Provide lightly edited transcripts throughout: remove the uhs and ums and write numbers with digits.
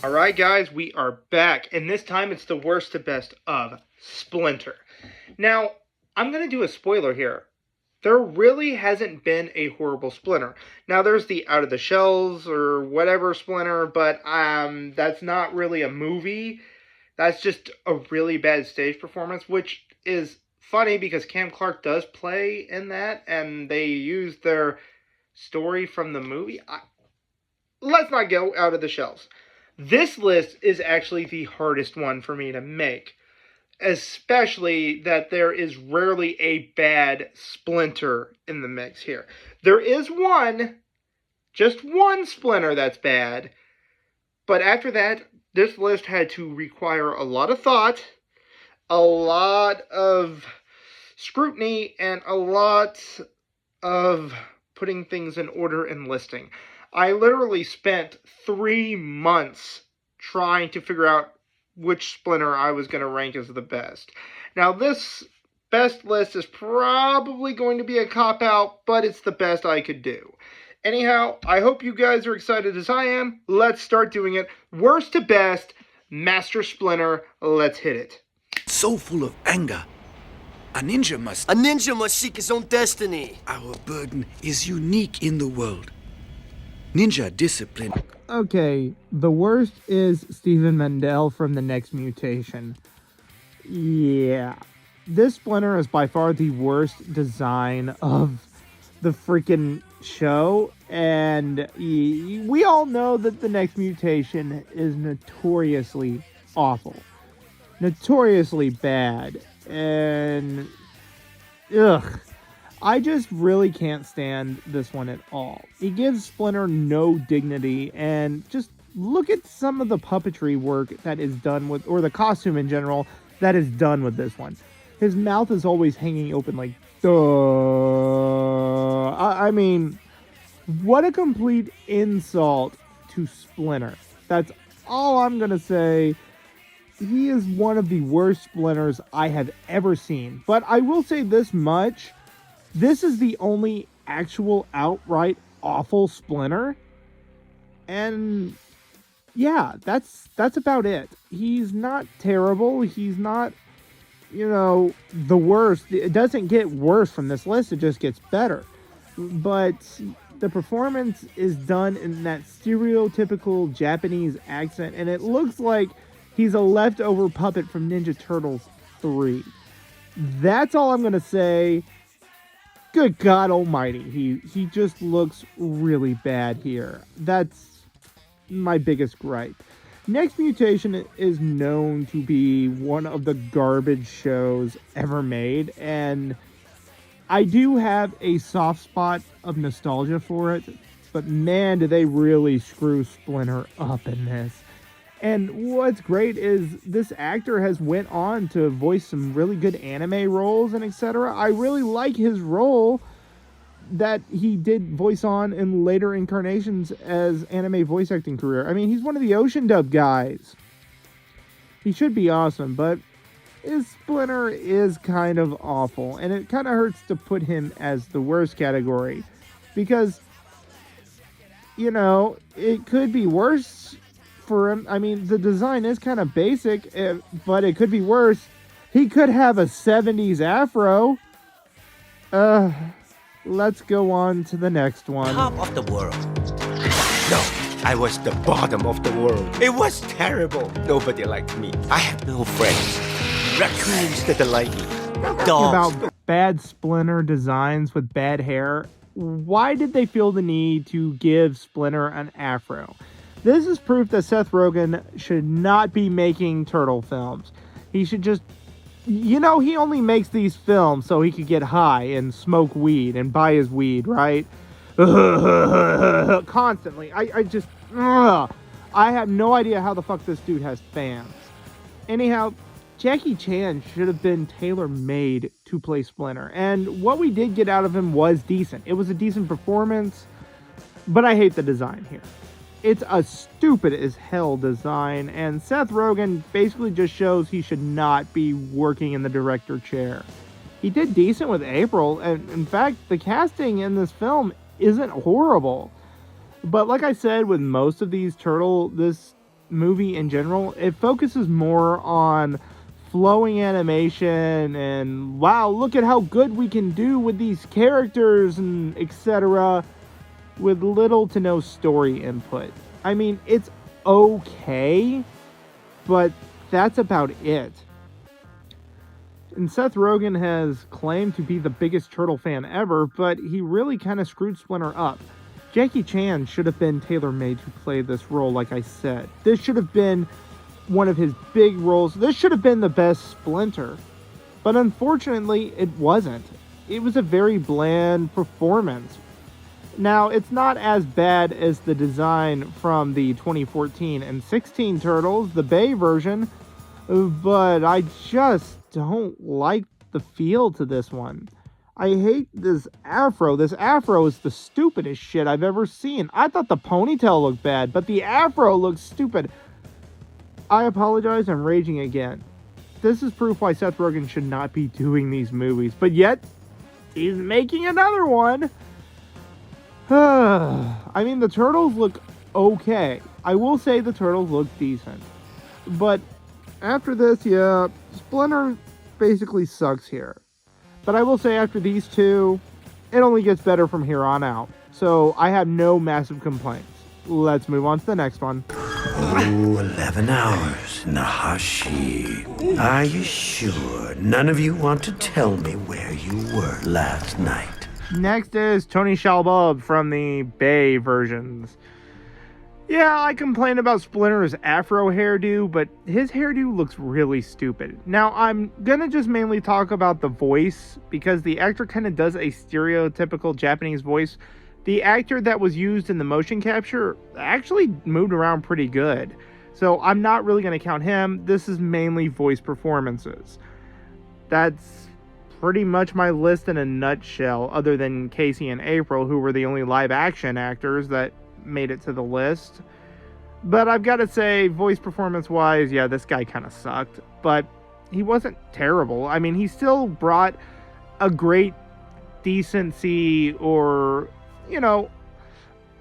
Alright guys, we are back, and this time it's the worst to best of Splinter. Now, I'm going to do a spoiler here. There really hasn't been a horrible Splinter. Now, there's the Out of the Shells or whatever Splinter, but that's not really a movie. That's just a really bad stage performance, which is funny because Cam Clark does play in that, and they use their story from the movie. Let's not go Out of the Shells. This list is actually the hardest one for me to make, especially that there is rarely a bad Splinter in the mix here. There is one, just one Splinter that's bad, but after that, this list had to require a lot of thought, a lot of scrutiny, and a lot of putting things in order and listing. I literally spent 3 months trying to figure out which Splinter I was going to rank as the best. Now, this best list is probably going to be a cop-out, but it's the best I could do. Anyhow, I hope you guys are excited as I am. Let's start doing it. Worst to best, Master Splinter. Let's hit it. So full of anger. A ninja must seek his own destiny. Our burden is unique in the world. Ninja discipline. Okay, the worst is Stephen Mendel from The Next Mutation. Yeah. This Splinter is by far the worst design of the freaking show, and we all know that The Next Mutation is notoriously awful. Notoriously bad. And ugh. I just really can't stand this one at all. It gives Splinter no dignity, and just look at some of the puppetry work that is done with, or the costume in general, that is done with this one. His mouth is always hanging open like, duh. I mean, what a complete insult to Splinter. That's all I'm gonna say. He is one of the worst Splinters I have ever seen. But I will say this much. This is the only actual outright awful Splinter. And yeah, that's about it. He's not terrible. He's not, the worst. It doesn't get worse from this list. It just gets better. But the performance is done in that stereotypical Japanese accent. And it looks like he's a leftover puppet from Ninja Turtles 3. That's all I'm going to say. Good God almighty, he just looks really bad here. That's my biggest gripe. Next Mutation is known to be one of the garbage shows ever made, and I do have a soft spot of nostalgia for it, but man, do they really screw Splinter up in this. And what's great is this actor has went on to voice some really good anime roles and etc. I really like his role that he did voice on in later incarnations as anime voice acting career. I mean, he's one of the Ocean Dub guys. He should be awesome, but his Splinter is kind of awful. And it kind of hurts to put him as the worst category. Because, it could be worse for him. I mean, the design is kind of basic, but it could be worse. He could have a 70s afro. Let's go on to the next one. Top of the world. No, I was the bottom of the world. It was terrible. Nobody liked me. I had no friends. Raccoons didn't like me. Dogs. About bad Splinter designs with bad hair. Why did they feel the need to give Splinter an afro? This is proof that Seth Rogen should not be making turtle films. He should just, he only makes these films so he could get high and smoke weed and buy his weed, right? Constantly. I have no idea how the fuck this dude has fans. Anyhow, Jackie Chan should have been tailor-made to play Splinter. And what we did get out of him was decent. It was a decent performance, but I hate the design here. It's a stupid as hell design, and Seth Rogen basically just shows he should not be working in the director chair. He did decent with April, and in fact, the casting in this film isn't horrible. But like I said, with most of these this movie in general. It focuses more on flowing animation and wow, look at how good we can do with these characters and etc. with little to no story input. I mean, it's okay, but that's about it. And Seth Rogen has claimed to be the biggest Turtle fan ever, but he really kind of screwed Splinter up. Jackie Chan should have been tailor-made to play this role, like I said. This should have been one of his big roles. This should have been the best Splinter. But unfortunately, it wasn't. It was a very bland performance. Now, it's not as bad as the design from the 2014 and 16 Turtles, the Bay version, but I just don't like the feel to this one. I hate this afro. This afro is the stupidest shit I've ever seen. I thought the ponytail looked bad, but the afro looks stupid. I apologize, I'm raging again. This is proof why Seth Rogen should not be doing these movies, but yet, he's making another one. I mean, the Turtles look okay. I will say the Turtles look decent. But after this, yeah, Splinter basically sucks here. But I will say after these two, it only gets better from here on out. So I have no massive complaints. Let's move on to the next one. Oh, 11 hours in the Hashi. Are you sure none of you want to tell me where you were last night? Next is Tony Shalhoub from the Bay versions. Yeah, I complained about Splinter's afro hairdo, but his hairdo looks really stupid. Now, I'm gonna just mainly talk about the voice, because the actor kind of does a stereotypical Japanese voice. The actor that was used in the motion capture actually moved around pretty good. So I'm not really gonna count him. This is mainly voice performances. That's pretty much my list in a nutshell, other than Casey and April, who were the only live action actors that made it to the list. But I've got to say, voice performance wise, yeah, this guy kind of sucked, but he wasn't terrible. I mean, he still brought a great decency, or, you know,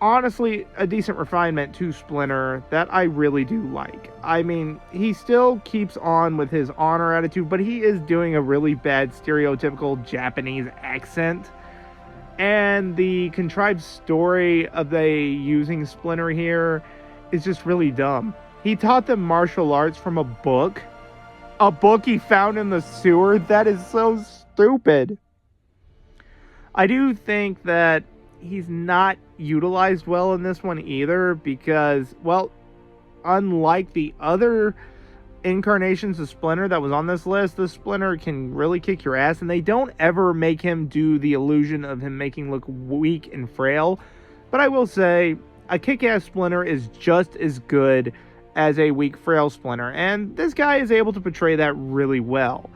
honestly, a decent refinement to Splinter that I really do like. I mean, he still keeps on with his honor attitude, but he is doing a really bad stereotypical Japanese accent. And the contrived story of they using Splinter here is just really dumb. He taught them martial arts from a book he found in the sewer. That is so stupid. I do think that he's not utilized well in this one either, because, well, unlike the other incarnations of Splinter that was on this list, this Splinter can really kick your ass, and they don't ever make him do the illusion of him making look weak and frail. But I will say, a kick-ass Splinter is just as good as a weak, frail Splinter, and this guy is able to portray that really well.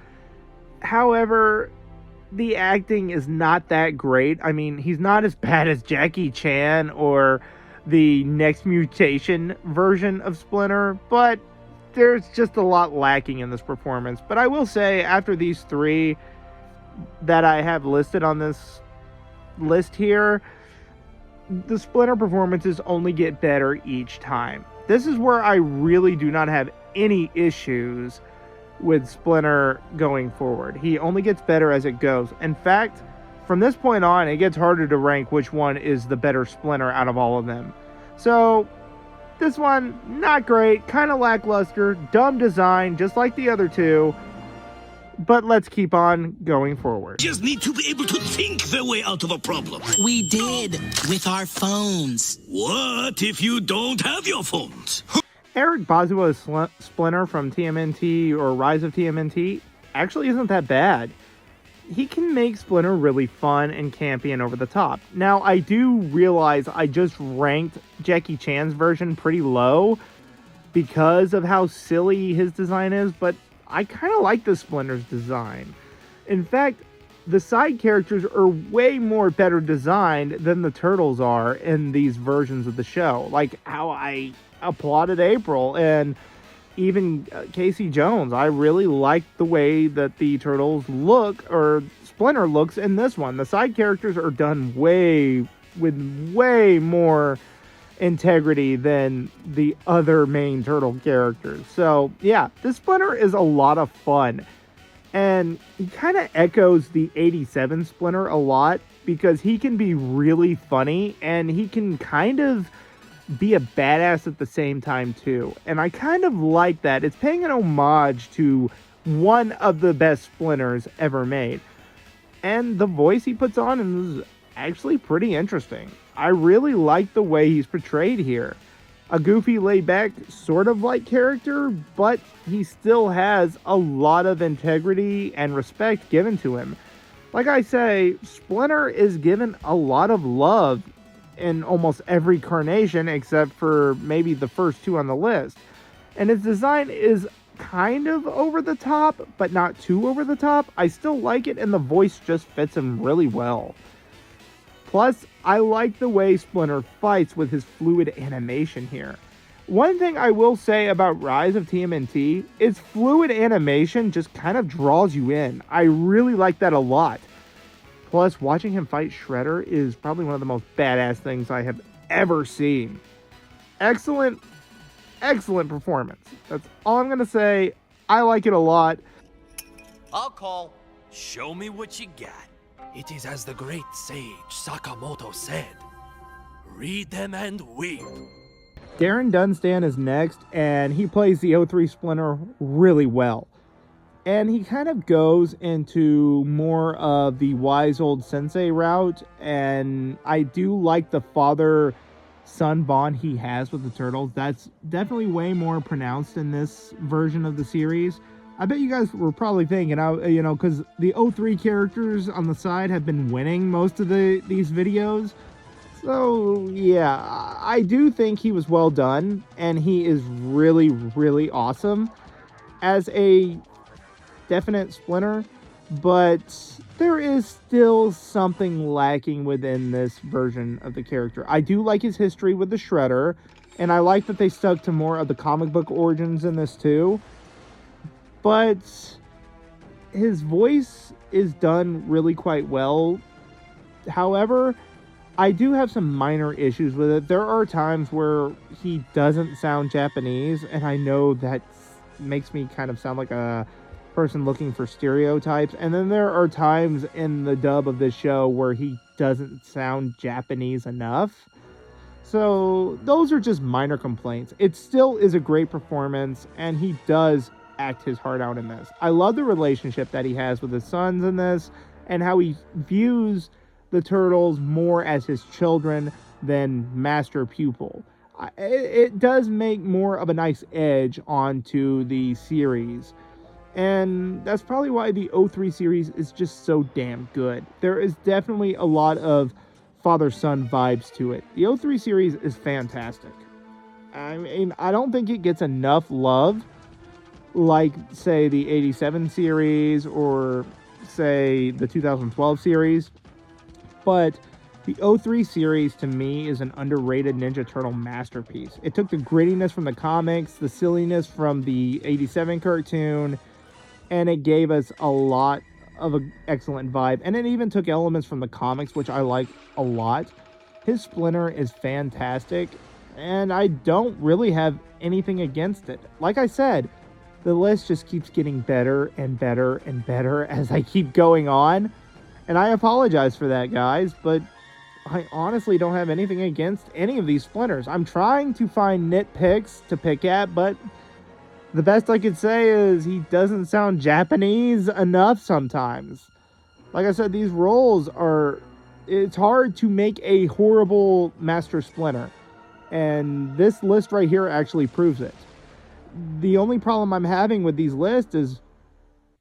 However, the acting is not that great. I mean, he's not as bad as Jackie Chan or the Next Mutation version of Splinter, but there's just a lot lacking in this performance. But I will say, after these three that I have listed on this list here, the Splinter performances only get better each time. This is where I really do not have any issues with Splinter going forward. He only gets better as it goes. In fact, from this point on, it gets harder to rank which one is the better Splinter out of all of them. So this one, not great, kind of lackluster, dumb design, just like the other two. But let's keep on going forward. Just need to be able to think their way out of a problem. We did, with our phones. What if you don't have your phones? Eric Bazua's Splinter from TMNT or Rise of TMNT actually isn't that bad. He can make Splinter really fun and campy and over the top. Now, I do realize I just ranked Jackie Chan's version pretty low because of how silly his design is, but I kind of like the Splinter's design. In fact, the side characters are way more better designed than the Turtles are in these versions of the show. Like how I applauded April and even Casey Jones. I really like the way that the Turtles look, or Splinter looks in this one. The side characters are done with way more integrity than the other main turtle characters. So yeah, this Splinter is a lot of fun. And he kind of echoes the 87 Splinter a lot because he can be really funny and he can kind of be a badass at the same time too. And I kind of like that. It's paying an homage to one of the best Splinters ever made. And the voice he puts on is actually pretty interesting. I really like the way he's portrayed here. A goofy, laid-back, sort of like character, but he still has a lot of integrity and respect given to him. Like I say, Splinter is given a lot of love in almost every carnation except for maybe the first two on the list. And his design is kind of over the top, but not too over the top. I still like it, and the voice just fits him really well. Plus, I like the way Splinter fights with his fluid animation here. One thing I will say about Rise of TMNT is fluid animation just kind of draws you in. I really like that a lot. Plus, watching him fight Shredder is probably one of the most badass things I have ever seen. Excellent, excellent performance. That's all I'm going to say. I like it a lot. I'll call. Show me what you got. It is as the great sage Sakamoto said. Read them and weep. Darren Dunstan is next, and he plays the 03 Splinter really well. And he kind of goes into more of the wise old sensei route, and I do like the father-son bond he has with the turtles. That's definitely way more pronounced in this version of the series. I bet you guys were probably thinking, because the 03 characters on the side have been winning most of these videos. So, yeah, I do think he was well done, and he is really, really awesome as a definite Splinter, but there is still something lacking within this version of the character. I do like his history with the Shredder, and I like that they stuck to more of the comic book origins in this too. But his voice is done really quite well. However, I do have some minor issues with it. There are times where he doesn't sound Japanese, and I know that makes me kind of sound like a person looking for stereotypes. And then there are times in the dub of this show where he doesn't sound Japanese enough. So those are just minor complaints. It still is a great performance, and he does act his heart out in this. I love the relationship that he has with his sons in this, and how he views the turtles more as his children than master pupil. It does make more of a nice edge onto the series, and that's probably why the 03 series is just so damn good. There is definitely a lot of father-son vibes to it. The 03 series is fantastic. I mean, I don't think it gets enough love like, say, the 87 series or, say, the 2012 series. But the 03 series, to me, is an underrated Ninja Turtle masterpiece. It took the grittiness from the comics, the silliness from the 87 cartoon, and it gave us a lot of an excellent vibe. And it even took elements from the comics, which I like a lot. His Splinter is fantastic, and I don't really have anything against it. Like I said, the list just keeps getting better and better and better as I keep going on. And I apologize for that, guys, but I honestly don't have anything against any of these Splinters. I'm trying to find nitpicks to pick at, but the best I could say is he doesn't sound Japanese enough sometimes. Like I said, these roles are... It's hard to make a horrible Master Splinter. And this list right here actually proves it. The only problem I'm having with these lists is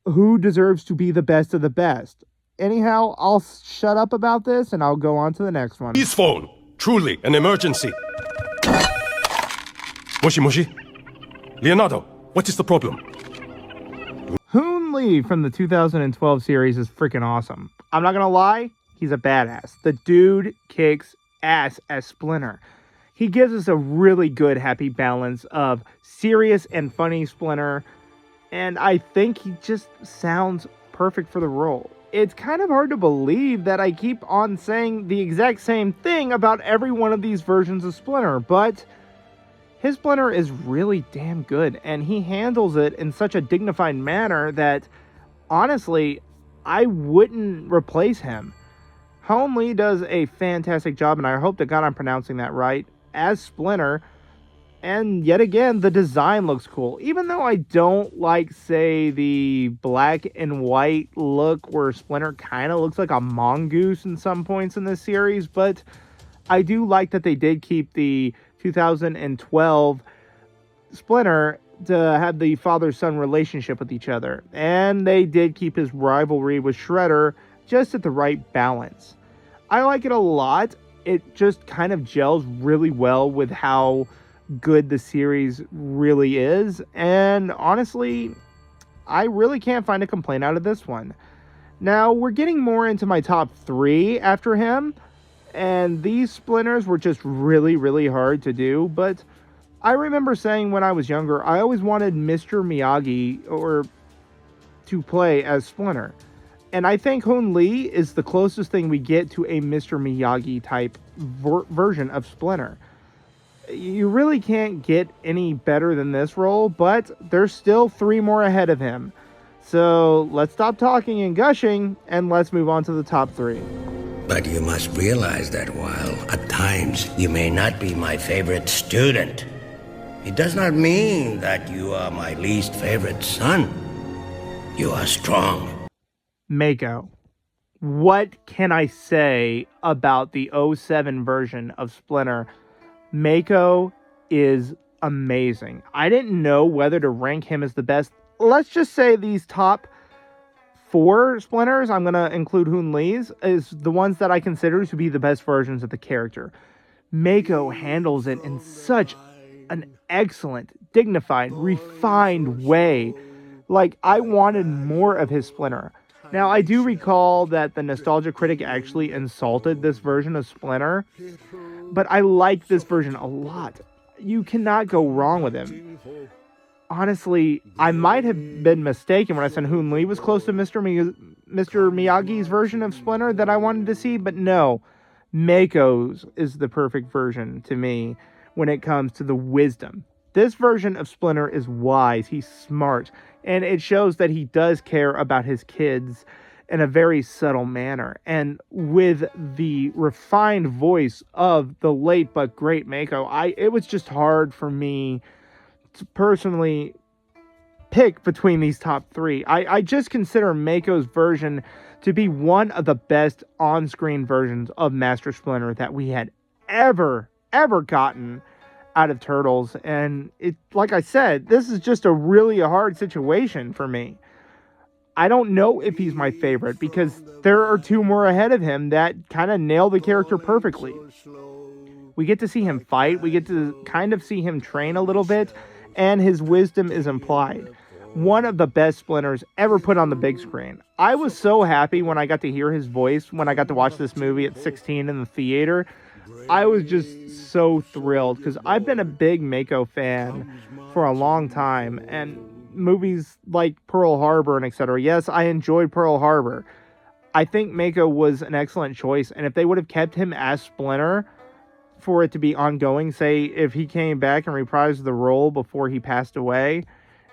who deserves to be the best of the best. Anyhow, I'll shut up about this and I'll go on to the next one. His phone. Truly an emergency. Moshi Moshi. Leonardo, what is the problem? Hoon Lee from the 2012 series is freaking awesome. I'm not gonna lie, he's a badass. The dude kicks ass as Splinter. He gives us a really good happy balance of serious and funny Splinter, and I think he just sounds perfect for the role. it's kind of hard to believe that I keep on saying the exact same thing about every one of these versions of Splinter, but his Splinter is really damn good, and he handles it in such a dignified manner that, honestly, I wouldn't replace him. Hong Lee does a fantastic job, and I hope to God I'm pronouncing that right, as Splinter. And yet again, the design looks cool. Even though I don't like, say, the black and white look where Splinter kind of looks like a mongoose in some points in this series, but I do like that they did keep the 2012 Splinter to have the father-son relationship with each other. And they did keep his rivalry with Shredder just at the right balance. I like it a lot. It just kind of gels really well with how good the series really is, and honestly, I really can't find a complaint out of this one. Now, we're getting more into my top 3 after him, and these Splinters were just really hard to do, but I remember saying when I was younger, I always wanted Mr. Miyagi to play as Splinter. And I think Hong Lee is the closest thing we get to a Mr. Miyagi type version of Splinter. You really can't get any better than this role, but there's still 3 more ahead of him. So let's stop talking and gushing, and let's move on to the top 3. But you must realize that while at times you may not be my favorite student, it does not mean that you are my least favorite son. You are strong. Mako. What can I say about the 07 version of Splinter? Mako is amazing. I didn't know whether to rank him as the best. Let's just say these top 4 Splinters, I'm going to include Hong Lee's, is the ones that I consider to be the best versions of the character. Mako handles it in such an excellent, dignified, refined way. Like, I wanted more of his Splinter. Now, I do recall that the Nostalgia Critic actually insulted this version of Splinter, but I like this version a lot. You cannot go wrong with him. Honestly, I might have been mistaken when I said Hong Lee was close to Mr. Miyagi's version of Splinter that I wanted to see, but no, Mako's is the perfect version to me when it comes to the wisdom. This version of Splinter is wise, he's smart, and it shows that he does care about his kids in a very subtle manner. And with the refined voice of the late but great Mako, it was just hard for me to personally pick between these top 3. I just consider Mako's version to be one of the best on-screen versions of Master Splinter that we had ever gotten out of Turtles. And it, like I said, this is just a really hard situation for me. I don't know if he's my favorite because there are 2 more ahead of him that kind of nail the character perfectly. We get to see him fight, we get to kind of see him train a little bit, and his wisdom is implied. One of the best Splinters ever put on the big screen. I was so happy when I got to hear his voice, when I got to watch this movie at 16 in the theater. I was just so thrilled because I've been a big Mako fan for a long time, and movies like Pearl Harbor and etc. Yes, I enjoyed Pearl Harbor. I think Mako was an excellent choice, and if they would have kept him as Splinter for it to be ongoing, say if he came back and reprised the role before he passed away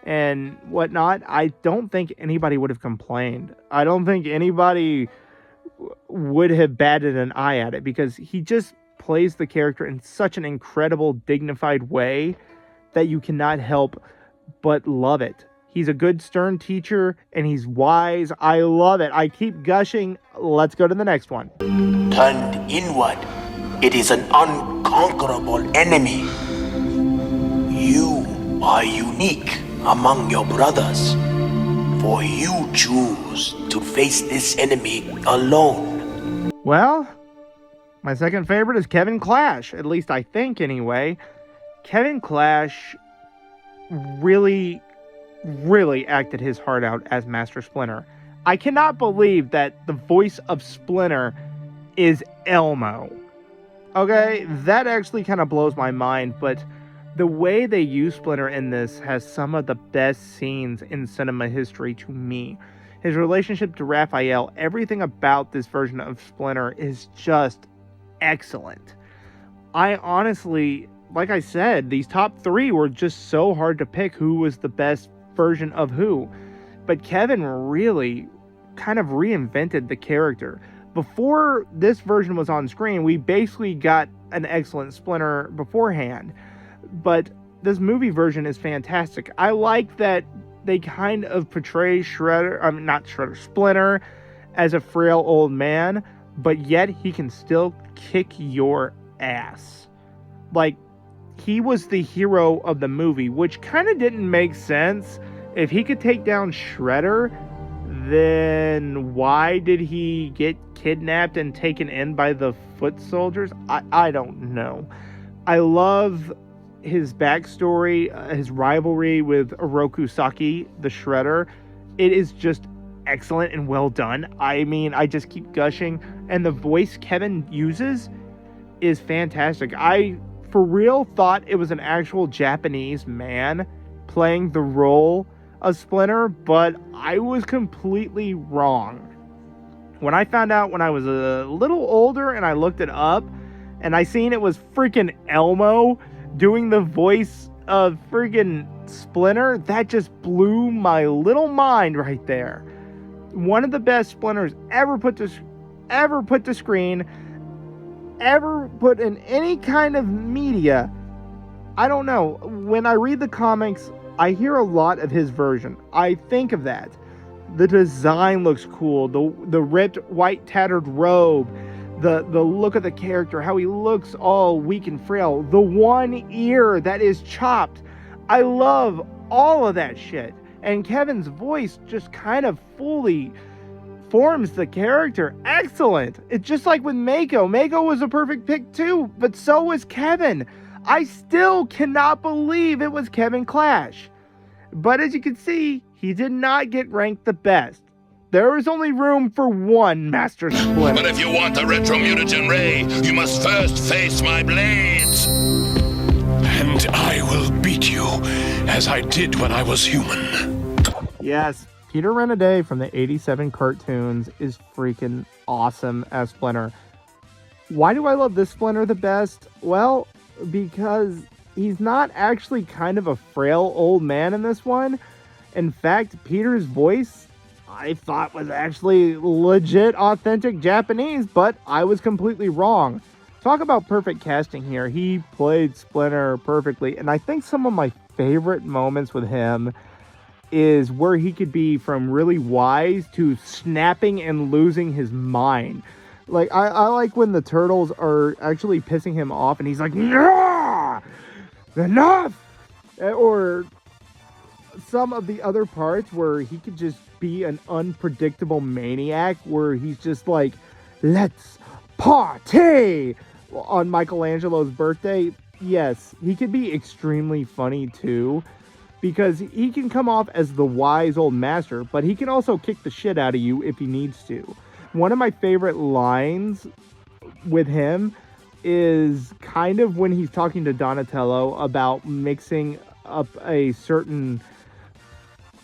and whatnot, I don't think anybody would have complained. I don't think anybody would have batted an eye at it because he just plays the character in such an incredible, dignified way that you cannot help but love it. He's a good, stern teacher, and he's wise. I love it. I keep gushing. Let's go to the next one. Turned inward, it is an unconquerable enemy. You are unique among your brothers, for you choose to face this enemy alone. Well, my second favorite is Kevin Clash, at least I think anyway. Kevin Clash really acted his heart out as Master Splinter. I cannot believe that the voice of Splinter is Elmo. Okay, that actually kind of blows my mind, but the way they use Splinter in this has some of the best scenes in cinema history to me. his relationship to Raphael, everything about this version of Splinter is just excellent. I honestly, like I said, these top 3 were just so hard to pick who was the best version of who. But Kevin really kind of reinvented the character. Before this version was on screen, we basically got an excellent Splinter beforehand. But this movie version is fantastic. I like that they kind of portray Splinter as a frail old man, but yet he can still kick your ass. Like, he was the hero of the movie, which kind of didn't make sense. If he could take down Shredder, then why did he get kidnapped and taken in by the foot soldiers? I don't know. I love his backstory, his rivalry with Oroku Saki, the Shredder. It is just excellent and well done. I mean, I just keep gushing. And the voice Kevin uses is fantastic. I, for real, thought it was an actual Japanese man playing the role of Splinter, but I was completely wrong. When I found out when I was a little older and I looked it up, and I seen it was freaking Elmo doing the voice of freaking Splinter, that just blew my little mind right there. One of the best Splinters ever put to screen, ever put in any kind of media. I don't know. When I read the comics, I hear a lot of his version. I think of that. The design looks cool. The ripped white tattered robe. The look of the character, how he looks all weak and frail. The one ear that is chopped. I love all of that shit. And Kevin's voice just kind of fully forms the character. Excellent. It's just like with Mako. Mako was a perfect pick too, but so was Kevin. I still cannot believe it was Kevin Clash. But as you can see, he did not get ranked the best. There is only room for one Master Splinter. But if you want the retro mutagen ray, you must first face my blades. And I will beat you, as I did when I was human. Yes, Peter Renaday from the 87 cartoons is freaking awesome as Splinter. Why do I love this Splinter the best? Well, because he's not actually kind of a frail old man in this one. In fact, Peter's voice, I thought was actually legit authentic Japanese, but I was completely wrong. Talk about perfect casting here. He played Splinter perfectly, and I think some of my favorite moments with him is where he could be from really wise to snapping and losing his mind. Like, I like when the turtles are actually pissing him off and he's like, "Nah! Enough!" Or some of the other parts where he could just be an unpredictable maniac where he's just like, "Let's party!" on Michelangelo's birthday. Yes, he could be extremely funny too, because he can come off as the wise old master, but he can also kick the shit out of you if he needs to. One of my favorite lines with him is kind of when he's talking to Donatello about mixing up a certain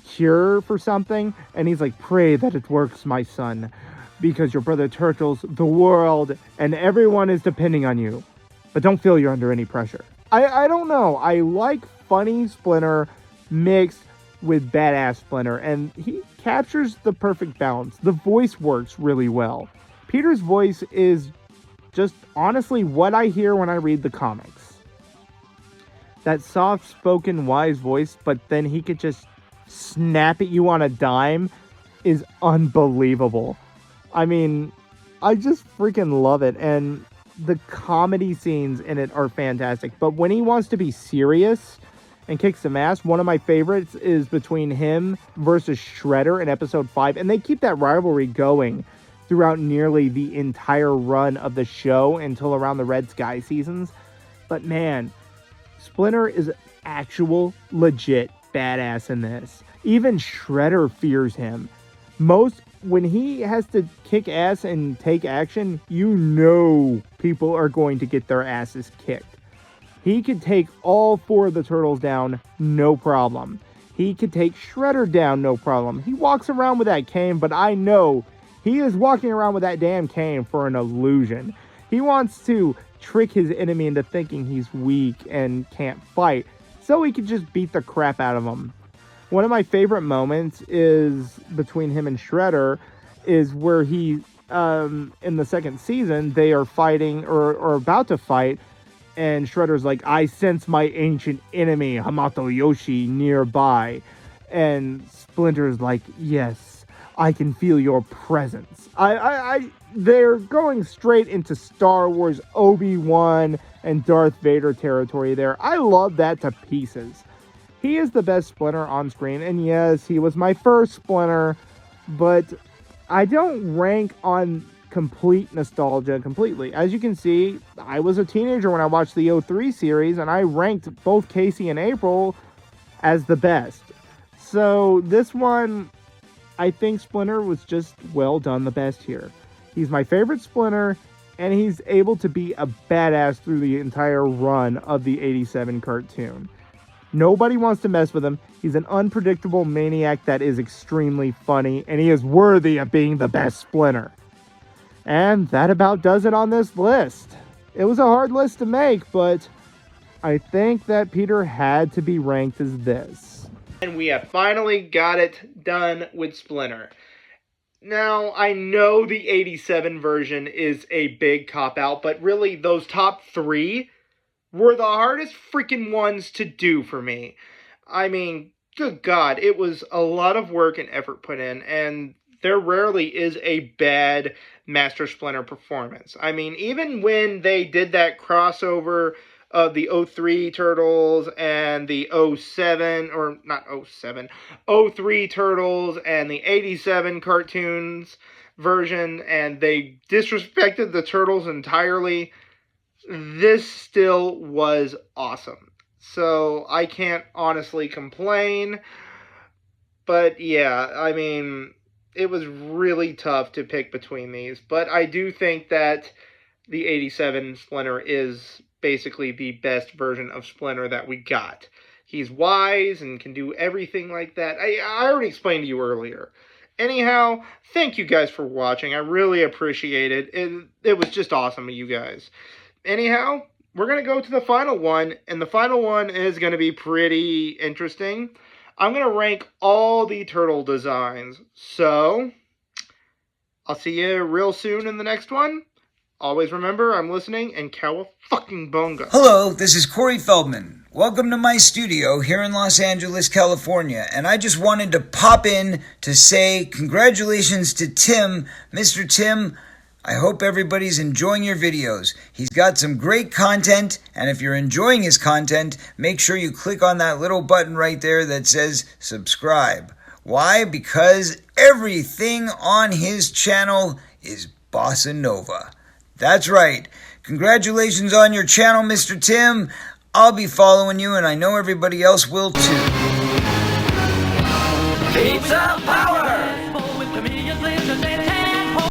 cure for something, and he's like, "Pray that it works, my son, because your brother Turtles, the world, and everyone is depending on you. But don't feel you're under any pressure." I don't know. I like funny Splinter mixed with badass Splinter, and he captures the perfect balance. The voice works really well. Peter's voice is just honestly what I hear when I read the comics. That soft-spoken, wise voice, but then he could just snap at you on a dime is unbelievable. I mean, I just freaking love it, and the comedy scenes in it are fantastic. But when he wants to be serious and kick some ass, one of my favorites is between him versus Shredder in episode 5, and they keep that rivalry going throughout nearly the entire run of the show until around the Red Sky seasons. But man, Splinter is actual legit badass in this. Even Shredder fears him. When he has to kick ass and take action, you know people are going to get their asses kicked. He could take all 4 of the turtles down, no problem. he could take Shredder down no problem. He walks around with that cane, but I know he is walking around with that damn cane for an illusion. He wants to trick his enemy into thinking he's weak and can't fight, so he can just beat the crap out of him. One of my favorite moments is between him and Shredder, is where he, in the second season, they are fighting or about to fight, and Shredder's like, I sense my ancient enemy, Hamato Yoshi, nearby. And Splinter's like, yes, I can feel your presence. They're going straight into Star Wars Obi-Wan and Darth Vader territory there. I love that to pieces. He is the best Splinter on screen, and yes, he was my first Splinter, but I don't rank on complete nostalgia completely. As you can see, I was a teenager when I watched the 03 series, and I ranked both Casey and April as the best. So this one, I think Splinter was just well done the best here. He's my favorite Splinter, and he's able to be a badass through the entire run of the 87 cartoon. Nobody wants to mess with him. He's an unpredictable maniac that is extremely funny, and he is worthy of being the best Splinter. And that about does it on this list. It was a hard list to make, but I think that Peter had to be ranked as this. And we have finally got it done with Splinter. Now, I know the 87 version is a big cop-out, but really, those top three were the hardest freaking ones to do for me. I mean, good God, it was a lot of work and effort put in, and there rarely is a bad Master Splinter performance. I mean, even when they did that crossover of the 03 Turtles and the 07, or not 07, 03 Turtles and the 87 cartoons version, and they disrespected the Turtles entirely, this still was awesome. So I can't honestly complain. But yeah, I mean, it was really tough to pick between these. But I do think that the 87 Splinter is basically the best version of Splinter that we got. He's wise and can do everything like that. I already explained to you earlier. Anyhow, thank you guys for watching. I really appreciate it. It was just awesome of you guys. Anyhow, we're going to go to the final one, and the final one is going to be pretty interesting. I'm going to rank all the turtle designs. So, I'll see you real soon in the next one. Always remember, I'm listening, and cowabunga. Hello, this is Corey Feldman. Welcome to my studio here in Los Angeles, California, and I just wanted to pop in to say congratulations to Tim. Mr. Tim, I hope everybody's enjoying your videos. He's got some great content, and if you're enjoying his content, make sure you click on that little button right there that says subscribe. Why? Because everything on his channel is Bossa Nova. That's right. Congratulations on your channel, Mr. Tim. I'll be following you, and I know everybody else will too. Pizza Power!